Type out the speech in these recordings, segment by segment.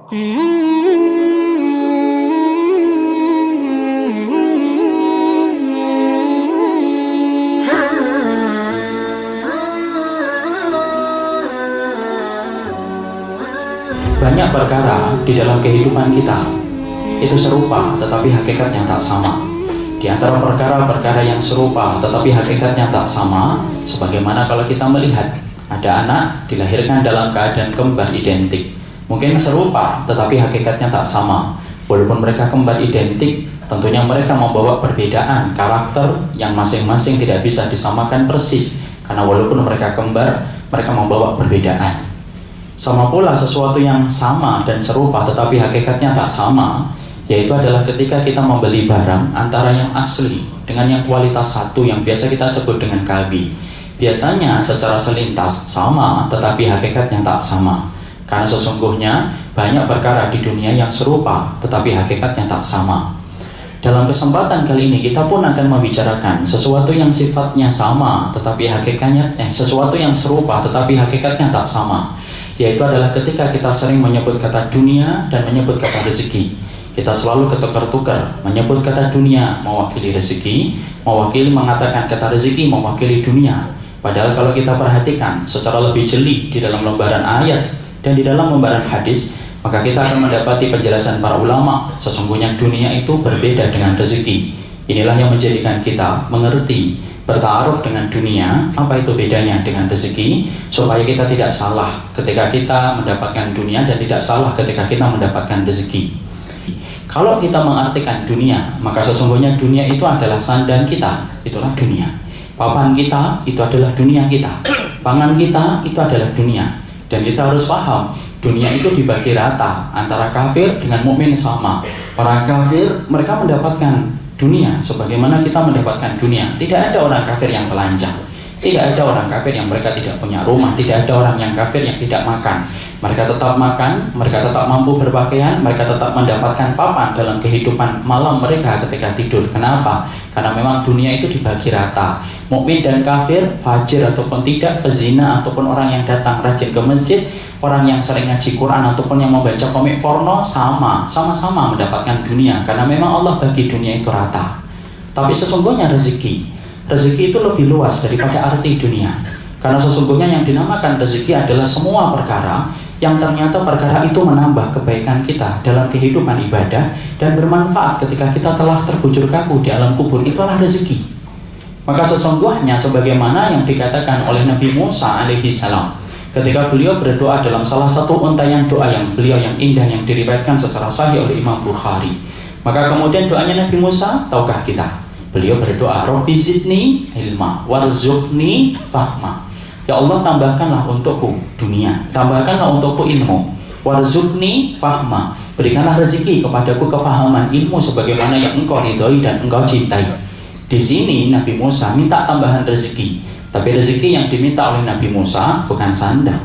Banyak perkara di dalam kehidupan kita itu serupa tetapi hakikatnya tak sama. Di antara perkara-perkara yang serupa tetapi hakikatnya tak sama, sebagaimana kalau kita melihat ada anak dilahirkan dalam keadaan kembar identik. Mungkin serupa tetapi hakikatnya tak sama. Walaupun mereka kembar identik, tentunya mereka membawa perbedaan karakter yang masing-masing tidak bisa disamakan persis. Karena walaupun mereka kembar, mereka membawa perbedaan. Sama pula sesuatu yang sama dan serupa tetapi hakikatnya tak sama, yaitu adalah ketika kita membeli barang antara yang asli dengan yang kualitas satu yang biasa kita sebut dengan KB. Biasanya secara selintas sama tetapi hakikatnya tak sama. Karena sesungguhnya banyak perkara di dunia yang serupa tetapi hakikatnya tak sama. Dalam kesempatan kali ini kita pun akan membicarakan sesuatu yang sifatnya sama tetapi hakikatnya sesuatu yang serupa tetapi hakikatnya tak sama. Yaitu adalah ketika kita sering menyebut kata dunia dan menyebut kata rezeki. Kita selalu ketukar-tukar menyebut kata dunia mewakili rezeki, mewakili mengatakan kata rezeki mewakili dunia. Padahal kalau kita perhatikan secara lebih jeli di dalam lembaran ayat dan di dalam lembaran hadis, maka kita akan mendapati penjelasan para ulama sesungguhnya dunia itu berbeda dengan rezeki. Inilah yang menjadikan kita mengerti bertaaruf dengan dunia, apa itu bedanya dengan rezeki, supaya kita tidak salah ketika kita mendapatkan dunia dan tidak salah ketika kita mendapatkan rezeki. Kalau kita mengartikan dunia, maka sesungguhnya dunia itu adalah sandang kita, itulah dunia. Papan kita, itu adalah dunia kita. Pangan kita, itu adalah dunia. Dan kita harus paham, dunia itu dibagi rata antara kafir dengan mukmin sama. Para kafir, mereka mendapatkan dunia sebagaimana kita mendapatkan dunia. Tidak ada orang kafir yang telanjang, tidak ada orang kafir yang mereka tidak punya rumah, tidak ada orang yang kafir yang tidak makan. Mereka tetap makan, mereka tetap mampu berpakaian, mereka tetap mendapatkan papan dalam kehidupan malam mereka ketika tidur. Kenapa? Karena memang dunia itu dibagi rata. Mukmin dan kafir, fajir ataupun tidak, pezina ataupun orang yang datang rajin ke masjid, orang yang sering ngaji Quran ataupun yang membaca komik porno, sama-sama mendapatkan dunia. Karena memang Allah bagi dunia itu rata. Tapi sesungguhnya rezeki itu lebih luas daripada arti dunia. Karena sesungguhnya yang dinamakan rezeki adalah semua perkara yang ternyata perkara itu menambah kebaikan kita dalam kehidupan ibadah dan bermanfaat ketika kita telah terbujur kaku di alam kubur. Itulah rezeki. Maka sesungguhnya sebagaimana yang dikatakan oleh Nabi Musa alaihi salam ketika beliau berdoa dalam salah satu untayan doa yang beliau yang indah yang diriwayatkan secara sahih oleh Imam Bukhari. Maka kemudian doanya Nabi Musa, tahukah kita? Beliau berdoa, Rabbi zidni ilma warzuqni fahma. Ya Allah, tambahkanlah untukku dunia, tambahkanlah untukku ilmu, warzuqni fahma, berikanlah rezeki kepadaku kefahaman ilmu sebagaimana yang engkau ridhoi dan engkau cintai. Di sini Nabi Musa minta tambahan rezeki, tapi rezeki yang diminta oleh Nabi Musa bukan sandang,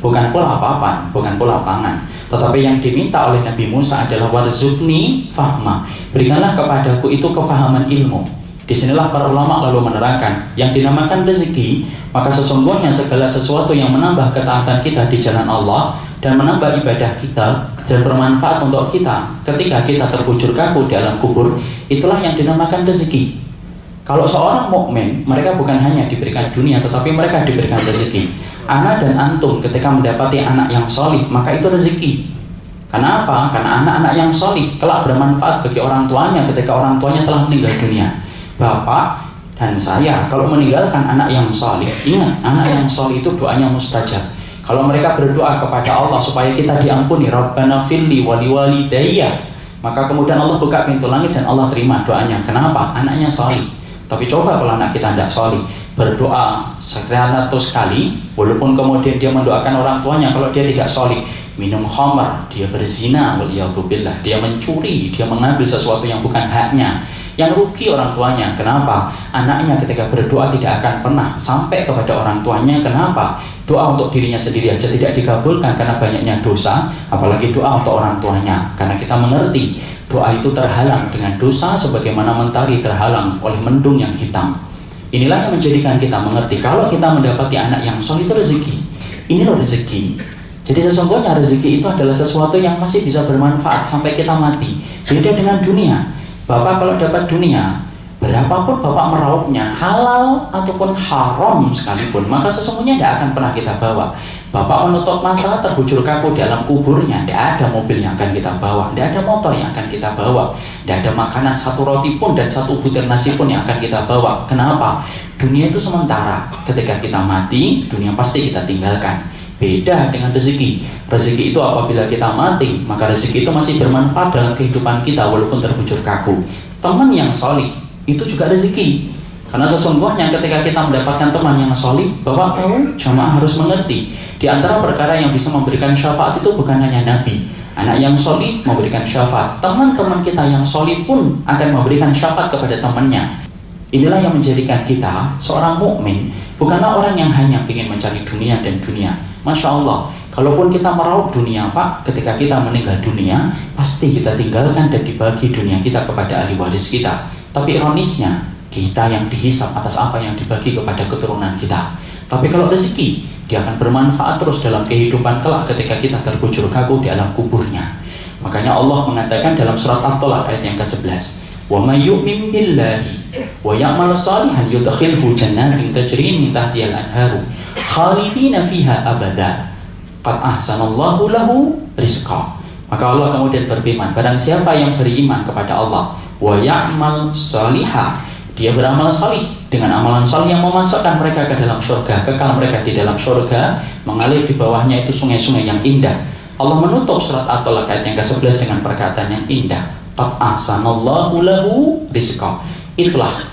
bukan pula papan, bukan pula pangan, tetapi yang diminta oleh Nabi Musa adalah warzuqni fahma, berikanlah kepadaku itu kefahaman ilmu. Disinilah para ulama lalu menerangkan yang dinamakan rezeki, maka sesungguhnya segala sesuatu yang menambah ketaatan kita di jalan Allah dan menambah ibadah kita dan bermanfaat untuk kita ketika kita terbujur kaku di alam kubur, itulah yang dinamakan rezeki. Kalau seorang mukmin, mereka bukan hanya diberikan dunia tetapi mereka diberikan rezeki. Ana dan antum ketika mendapati anak yang solih, maka itu rezeki. Kenapa? Karena anak-anak yang solih kelak bermanfaat bagi orang tuanya ketika orang tuanya telah meninggal dunia. Bapak dan saya kalau meninggalkan anak yang solih, ingat anak yang solih itu doanya mustajab. Kalau mereka berdoa kepada Allah supaya kita diampuni, Rabbana firli wali walidayya, maka kemudian Allah buka pintu langit dan Allah terima doanya. Kenapa? Anaknya solih. Tapi coba kalau anak kita tidak solih, berdoa sekian ratus kali, walaupun kemudian dia mendoakan orang tuanya, kalau dia tidak solih, minum khamar, dia berzina, waliyadzubillah, dia mencuri, dia mengambil sesuatu yang bukan haknya, yang rugi orang tuanya. Kenapa? Anaknya ketika berdoa tidak akan pernah sampai kepada orang tuanya. Kenapa? Doa untuk dirinya sendiri aja tidak dikabulkan karena banyaknya dosa, apalagi doa untuk orang tuanya. Karena kita mengerti doa itu terhalang dengan dosa sebagaimana mentari terhalang oleh mendung yang hitam. Inilah yang menjadikan kita mengerti kalau kita mendapati anak yang soleh itu rezeki. Ini loh rezeki. Jadi sesungguhnya rezeki itu adalah sesuatu yang masih bisa bermanfaat sampai kita mati. Beda dengan dunia. Bapak kalau dapat dunia, berapapun Bapak meraupnya, halal ataupun haram sekalipun, maka sesungguhnya tidak akan pernah kita bawa. Bapak menutup mata, terbujur kaku di dalam kuburnya, tidak ada mobil yang akan kita bawa, tidak ada motor yang akan kita bawa, tidak ada makanan satu roti pun dan satu butir nasi pun yang akan kita bawa. Kenapa? Dunia itu sementara. Ketika kita mati, dunia pasti kita tinggalkan. Beda dengan rezeki. Rezeki itu apabila kita mati, maka rezeki itu masih bermanfaat dalam kehidupan kita walaupun terbujur kaku. Teman yang solih itu juga rezeki. Karena sesungguhnya ketika kita mendapatkan teman yang solih, Bapak tahu, jamaah harus mengerti. Di antara perkara yang bisa memberikan syafaat itu bukan hanya Nabi. Anak yang solih memberikan syafaat. Teman-teman kita yang solih pun akan memberikan syafaat kepada temannya. Inilah yang menjadikan kita seorang mukmin, bukanlah orang yang hanya ingin mencari dunia dan dunia. Masya Allah, kalaupun kita meraup dunia Pak, ketika kita meninggal dunia, pasti kita tinggalkan dan dibagi dunia kita kepada ahli waris kita. Tapi ironisnya, kita yang dihisap atas apa yang dibagi kepada keturunan kita. Tapi kalau rezeki, dia akan bermanfaat terus dalam kehidupan kelak ketika kita terbujur kaku di alam kuburnya. Makanya Allah mengatakan dalam surat At-Tolak ayat yang ke-11, wa may yu'min billahi wa ya'mal salihan yudkhilhu jannatin tajri min tahtihal anharu khalidina fiha abada qad ahsanallahu lahu rizqa. Maka Allah kemudian berfirman, barang siapa yang beriman kepada Allah wa ya'mal salihah, dia beramal salih dengan amalan salih yang memasukkan mereka ke dalam surga, kekal mereka di dalam surga, mengalir di bawahnya itu sungai-sungai yang indah. Allah menutup surat At-Tolak ayat yang ke-11 dengan perkataan yang indah, qad ahsanallahu lahu rizqa. Itulah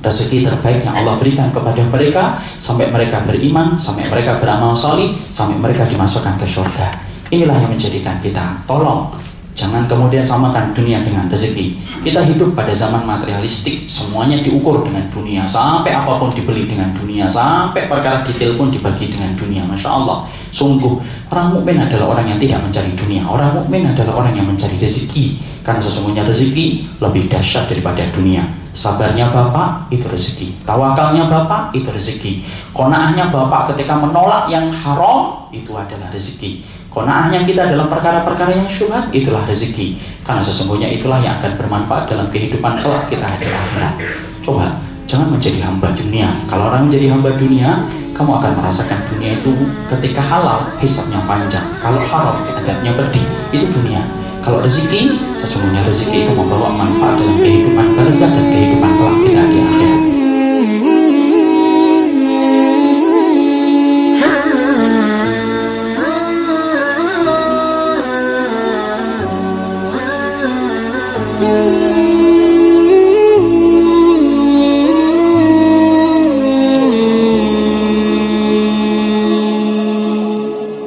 rezeki terbaik yang Allah berikan kepada mereka sampai mereka beriman, sampai mereka beramal salih, sampai mereka dimasukkan ke surga. Inilah yang menjadikan kita, tolong jangan kemudian samakan dunia dengan rezeki. Kita hidup pada zaman materialistik, semuanya diukur dengan dunia, sampai apapun dibeli dengan dunia, sampai perkara detail pun dibagi dengan dunia. Masya Allah, sungguh orang mukmin adalah orang yang tidak mencari dunia. Orang mukmin adalah orang yang mencari rezeki, karena sesungguhnya rezeki lebih dahsyat daripada dunia. Sabarnya Bapak itu rezeki, tawakalnya Bapak itu rezeki, qanaahnya Bapak ketika menolak yang haram itu adalah rezeki, qanaahnya kita dalam perkara-perkara yang syubhat itulah rezeki, karena sesungguhnya itulah yang akan bermanfaat dalam kehidupan kelak kita di akhirat. Coba jangan menjadi hamba dunia. Kalau orang menjadi hamba dunia, kamu akan merasakan dunia itu ketika halal hisabnya panjang, kalau haram adabnya pedih. Itu dunia. Kalau rezeki, sesungguhnya rezeki itu membawa manfaat dalam kehidupan barzakh dan kehidupan kelak kita di akhirat. Thank you.